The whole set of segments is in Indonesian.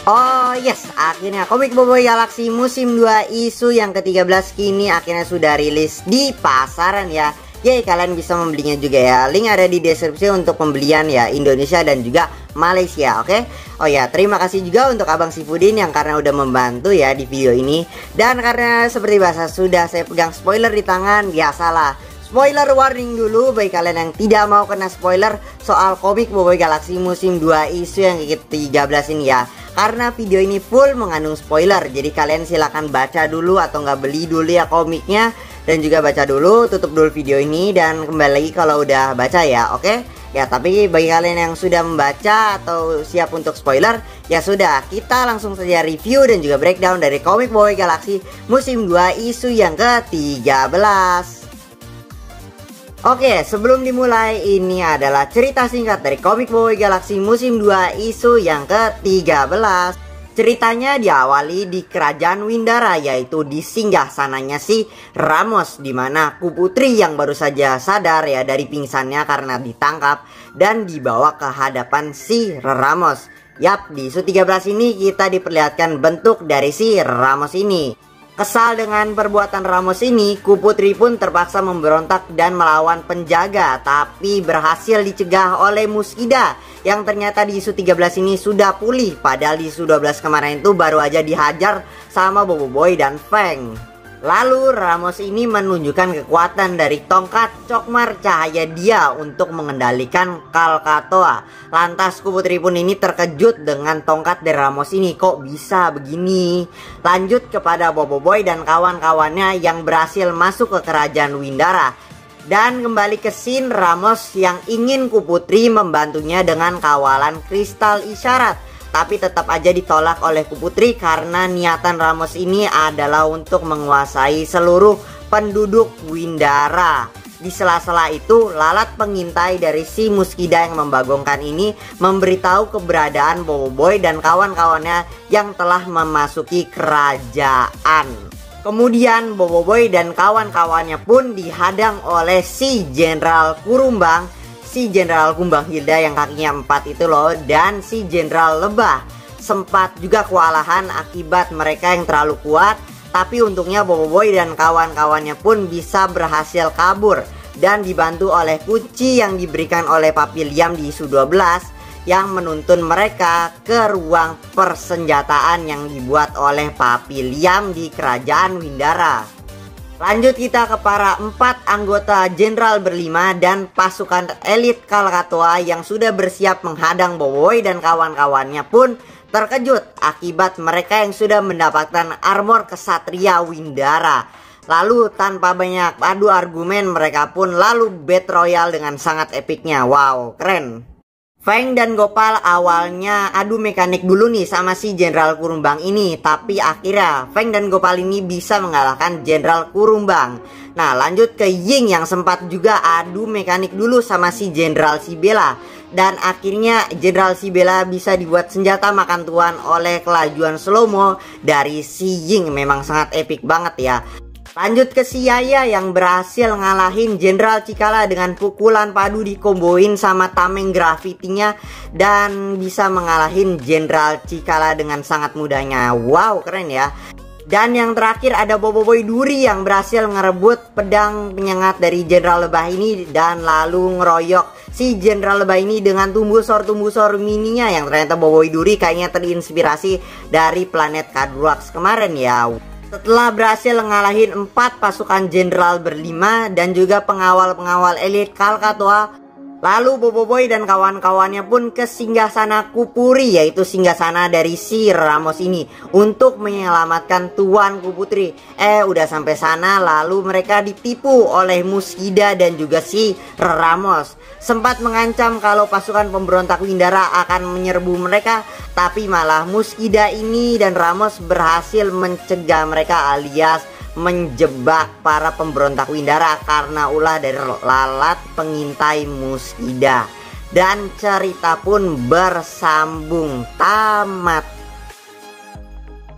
Oh yes, akhirnya Komik Boboiboy Galaxy musim 2 isu yang ke-13 kini akhirnya sudah rilis di pasaran ya. Yeay, kalian bisa membelinya juga ya. Link ada di deskripsi untuk pembelian ya, Indonesia dan juga Malaysia, oke? Oh ya, terima kasih juga untuk Abang Sifudin yang karena udah membantu ya di video ini. Dan karena seperti biasa sudah saya pegang spoiler di tangan, biasalah. Spoiler warning dulu bagi kalian yang tidak mau kena spoiler soal Komik Boboiboy Galaxy musim 2 isu yang ke-13 ini ya. Karena video ini full mengandung spoiler, jadi kalian silahkan baca dulu atau nggak beli dulu ya komiknya. Dan juga baca dulu, tutup dulu video ini dan kembali lagi kalau udah baca ya, oke? Ya, tapi bagi kalian yang sudah membaca atau siap untuk spoiler, ya sudah, kita langsung saja review dan juga breakdown dari Komik Boboiboy Galaxy musim 2 isu yang ke-13. Oke, sebelum dimulai, ini adalah cerita singkat dari Komik Boboiboy Galaxy musim 2 isu yang ke-13. Ceritanya diawali di kerajaan Windara, yaitu di singgasananya si Ramos, dimana Kuputri yang baru saja sadar ya dari pingsannya karena ditangkap dan dibawa ke hadapan si Ramos. Yap, di isu 13 ini kita diperlihatkan bentuk dari si Ramos ini. Kesal dengan perbuatan Ramos ini, Kuputri pun terpaksa memberontak dan melawan penjaga, tapi berhasil dicegah oleh Muskida yang ternyata di isu 13 ini sudah pulih, padahal di isu 12 kemarin itu baru aja dihajar sama Boboiboy dan Feng. Lalu Ramos ini menunjukkan kekuatan dari tongkat Cokmar Cahaya dia untuk mengendalikan Krakatoa. Lantas Kuputri pun ini terkejut dengan tongkat dari Ramos ini, kok bisa begini. Lanjut kepada Boboiboy dan kawan-kawannya yang berhasil masuk ke kerajaan Windara. Dan kembali ke scene Ramos yang ingin Kuputri membantunya dengan kawalan kristal isyarat. Tapi tetap aja ditolak oleh Kuputri karena niatan Ramos ini adalah untuk menguasai seluruh penduduk Windara. Di sela-sela itu, lalat pengintai dari si Muskida yang membagongkan ini memberitahu keberadaan Boboiboy dan kawan-kawannya yang telah memasuki kerajaan. Kemudian Boboiboy dan kawan-kawannya pun dihadang oleh si Jenderal Kurumbang, si Jenderal Kumbang Hilda yang kakinya 4 itu loh, dan si Jenderal Lebah. Sempat juga kewalahan akibat mereka yang terlalu kuat, tapi untungnya Boboiboy dan kawan-kawannya pun bisa berhasil kabur dan dibantu oleh kunci yang diberikan oleh Papi Liam di isu 12 yang menuntun mereka ke ruang persenjataan yang dibuat oleh Papi Liam di kerajaan Windara. Lanjut kita ke para 4 anggota Jenderal berlima dan pasukan elit Krakatoa yang sudah bersiap menghadang Boboiboy dan kawan-kawannya pun terkejut akibat mereka yang sudah mendapatkan armor kesatria Windara. Lalu tanpa banyak adu argumen mereka pun lalu battle royale dengan sangat epicnya. Wow, keren. Feng dan Gopal awalnya adu mekanik dulu nih sama si Jenderal Kurumbang ini, tapi akhirnya Feng dan Gopal ini bisa mengalahkan Jenderal Kurumbang. Nah, lanjut ke Ying yang sempat juga adu mekanik dulu sama si Jenderal Sibela, dan akhirnya Jenderal Sibela bisa dibuat senjata makan tuan oleh kelajuan slow-mo dari si Ying. Memang sangat epic banget ya. Lanjut ke si Yaya yang berhasil ngalahin Jenderal Cikala dengan pukulan padu dikomboin sama tameng grafitinya dan bisa mengalahin Jenderal Cikala dengan sangat mudahnya. Wow, keren ya. Dan yang terakhir ada Boboiboy Duri yang berhasil ngerebut pedang penyengat dari Jenderal Lebah ini dan lalu ngeroyok si Jenderal Lebah ini dengan tumbusor mininya yang ternyata Boboiboy Duri kayaknya terinspirasi dari planet Kadruax kemarin ya. Setelah berhasil ngalahin 4 pasukan jenderal berlima dan juga pengawal-pengawal elit Krakatoa, lalu Boboiboy dan kawan-kawannya pun ke singgasana Kupuri, yaitu singgasana dari si Ramos ini, untuk menyelamatkan Tuan Kuputri. Udah sampai sana lalu mereka ditipu oleh Muskida dan juga si Ramos. Sempat mengancam kalau pasukan pemberontak Windara akan menyerbu mereka, tapi malah Muskida ini dan Ramos berhasil mencegah mereka alias menjebak para pemberontak Windara karena ulah dari lalat pengintai Muskida. Dan cerita pun bersambung tamat.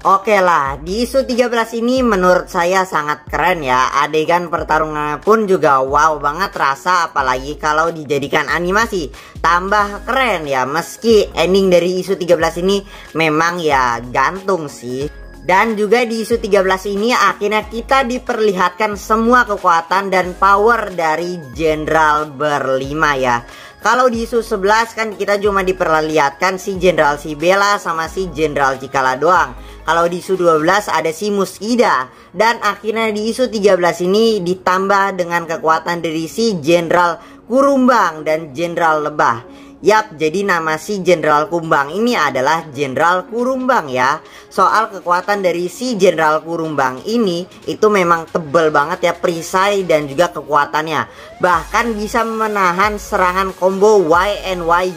Oke lah, di isu 13 ini menurut saya sangat keren ya. Adegan pertarungannya pun juga wow banget rasa, apalagi kalau dijadikan animasi. Tambah keren ya, meski ending dari isu 13 ini memang ya gantung sih. Dan juga di isu 13 ini akhirnya kita diperlihatkan semua kekuatan dan power dari Jenderal berlima ya. Kalau di isu 11 kan kita cuma diperlihatkan si Jenderal Sibella sama si Jenderal Cikala doang. Kalau di isu 12 ada si Muskida. Dan akhirnya di isu 13 ini ditambah dengan kekuatan dari si Jenderal Kurumbang dan Jenderal Lebah. Yap, jadi nama si Jenderal Kumbang ini adalah Jenderal Kurumbang ya. Soal kekuatan dari si Jenderal Kurumbang ini itu memang tebel banget ya, perisai dan juga kekuatannya. Bahkan bisa menahan serangan combo Y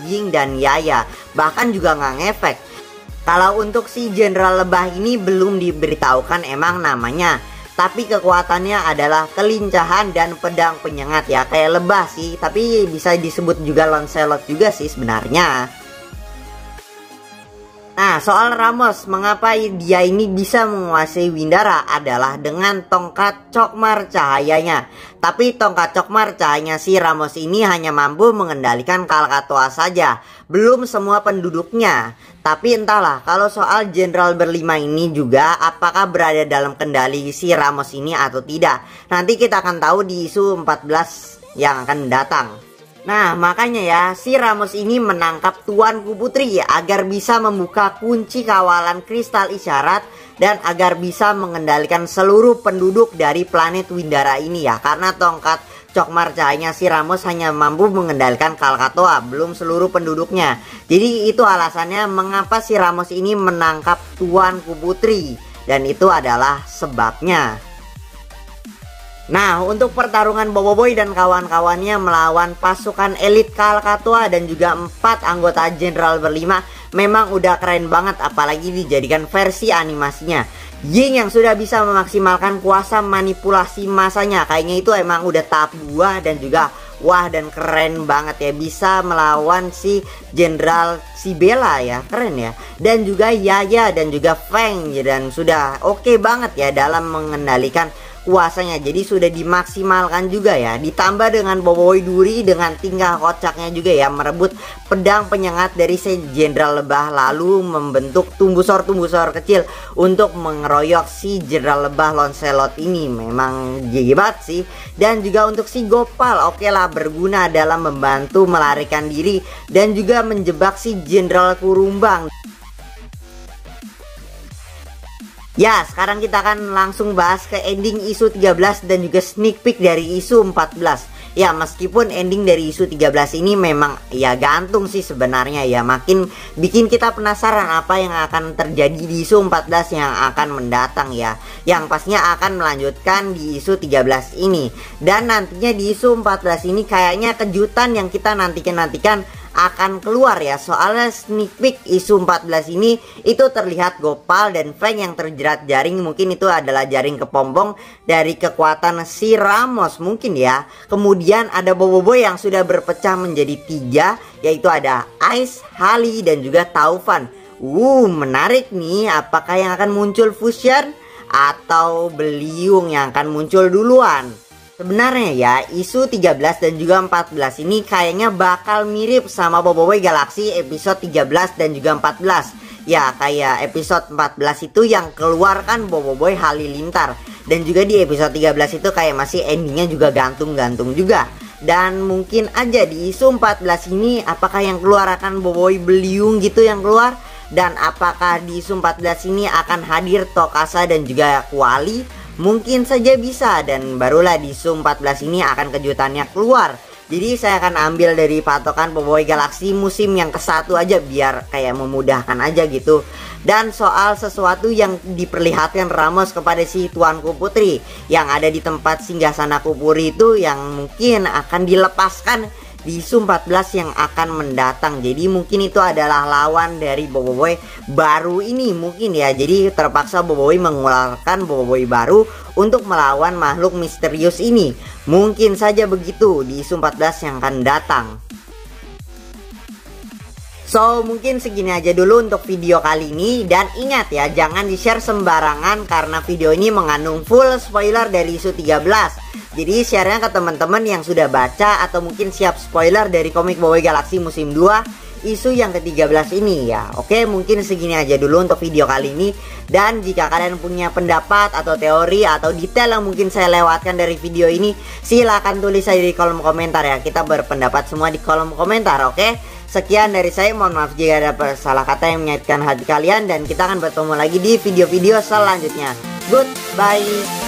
Ying dan Yaya. Bahkan juga nggak ngefek. Kalau untuk si Jenderal Lebah ini belum diberitahukan emang namanya, tapi kekuatannya adalah kelincahan dan pedang penyengat ya, kayak lebah sih, tapi bisa disebut juga Lancelot juga sih sebenarnya. Nah, soal Ramos, mengapa dia ini bisa menguasai Windara adalah dengan tongkat cokmar cahayanya. Tapi tongkat cokmar cahayanya si Ramos ini hanya mampu mengendalikan Krakatoa saja, belum semua penduduknya. Tapi entahlah, kalau soal Jenderal berlima ini juga apakah berada dalam kendali si Ramos ini atau tidak. Nanti kita akan tahu di isu 14 yang akan datang. Nah, makanya ya, si Ramos ini menangkap Tuanku Putri agar bisa membuka kunci kawalan kristal isyarat dan agar bisa mengendalikan seluruh penduduk dari planet Windara ini ya. Karena tongkat cokmar cahayanya si Ramos hanya mampu mengendalikan Krakatoa, belum seluruh penduduknya. Jadi itu alasannya mengapa si Ramos ini menangkap Tuanku Putri, dan itu adalah sebabnya. Nah, untuk pertarungan Boboiboy dan kawan-kawannya melawan pasukan elit Krakatoa dan juga 4 anggota Jenderal berlima memang udah keren banget, apalagi dijadikan versi animasinya. Ying yang sudah bisa memaksimalkan kuasa manipulasi masanya, kayaknya itu emang udah tahap 2 dan juga wah dan keren banget ya, bisa melawan si Jenderal Sibella ya, keren ya. Dan juga Yaya dan juga Feng ya, dan sudah oke banget ya dalam mengendalikan kuasanya, jadi sudah dimaksimalkan juga ya. Ditambah dengan Boboiboy Duri dengan tingkah kocaknya juga ya, merebut pedang penyengat dari si Jenderal Lebah lalu membentuk tumbusor-tumbusor kecil untuk mengeroyok si Jenderal Lebah Lancelot ini. Memang hebat sih. Dan juga untuk si Gopal, oke lah, berguna dalam membantu melarikan diri dan juga menjebak si Jenderal Kurumbang. Ya, sekarang kita akan langsung bahas ke ending isu 13 dan juga sneak peek dari isu 14. Ya, meskipun ending dari isu 13 ini memang ya gantung sih sebenarnya ya, makin bikin kita penasaran apa yang akan terjadi di isu 14 yang akan mendatang ya, yang pastinya akan melanjutkan di isu 13 ini. Dan nantinya di isu 14 ini kayaknya kejutan yang kita nantikan akan keluar ya. Soalnya sneak peek isu 14 ini itu terlihat Gopal dan Feng yang terjerat jaring, mungkin itu adalah jaring kepompong dari kekuatan si Ramos mungkin ya. Kemudian ada Boboiboy yang sudah berpecah menjadi 3, yaitu ada Ice, Hali dan juga Taufan. Menarik nih, apakah yang akan muncul fusion atau Beliung yang akan muncul duluan? Sebenarnya ya, isu 13 dan juga 14 ini kayaknya bakal mirip sama Boboiboy Galaxy episode 13 dan juga 14. Ya, kayak episode 14 itu yang keluarkan Boboiboy Halilintar. Dan juga di episode 13 itu kayak masih endingnya juga gantung-gantung juga. Dan mungkin aja di isu 14 ini apakah yang keluar akan Boboiboy Beliung gitu yang keluar. Dan apakah di isu 14 ini akan hadir Tokasa dan juga Kuali? Mungkin saja bisa, dan barulah di isu 14 ini akan kejutannya keluar. Jadi saya akan ambil dari patokan Boboiboy Galaxy musim yang ke-1 aja biar kayak memudahkan aja gitu. Dan soal sesuatu yang diperlihatkan Ramos kepada si Tuanku Putri yang ada di tempat singgasana Kupuri itu yang mungkin akan dilepaskan di isu 14 yang akan mendatang. Jadi mungkin itu adalah lawan dari Boboiboy baru ini mungkin ya. Jadi terpaksa Boboiboy mengeluarkan Boboiboy baru untuk melawan makhluk misterius ini. Mungkin saja begitu di isu 14 yang akan datang. So mungkin segini aja dulu untuk video kali ini. Dan ingat ya, jangan di share sembarangan karena video ini mengandung full spoiler dari isu 13. Jadi share-nya ke teman-teman yang sudah baca atau mungkin siap spoiler dari komik Boboiboy Galaxy musim 2 isu yang ke-13 ini ya. Oke, mungkin segini aja dulu untuk video kali ini. Dan jika kalian punya pendapat atau teori atau detail yang mungkin saya lewatkan dari video ini, silahkan tulis aja di kolom komentar ya. Kita berpendapat semua di kolom komentar, oke? Sekian dari saya, mohon maaf jika ada salah kata yang menyakitkan hati kalian. Dan kita akan bertemu lagi di video-video selanjutnya. Goodbye.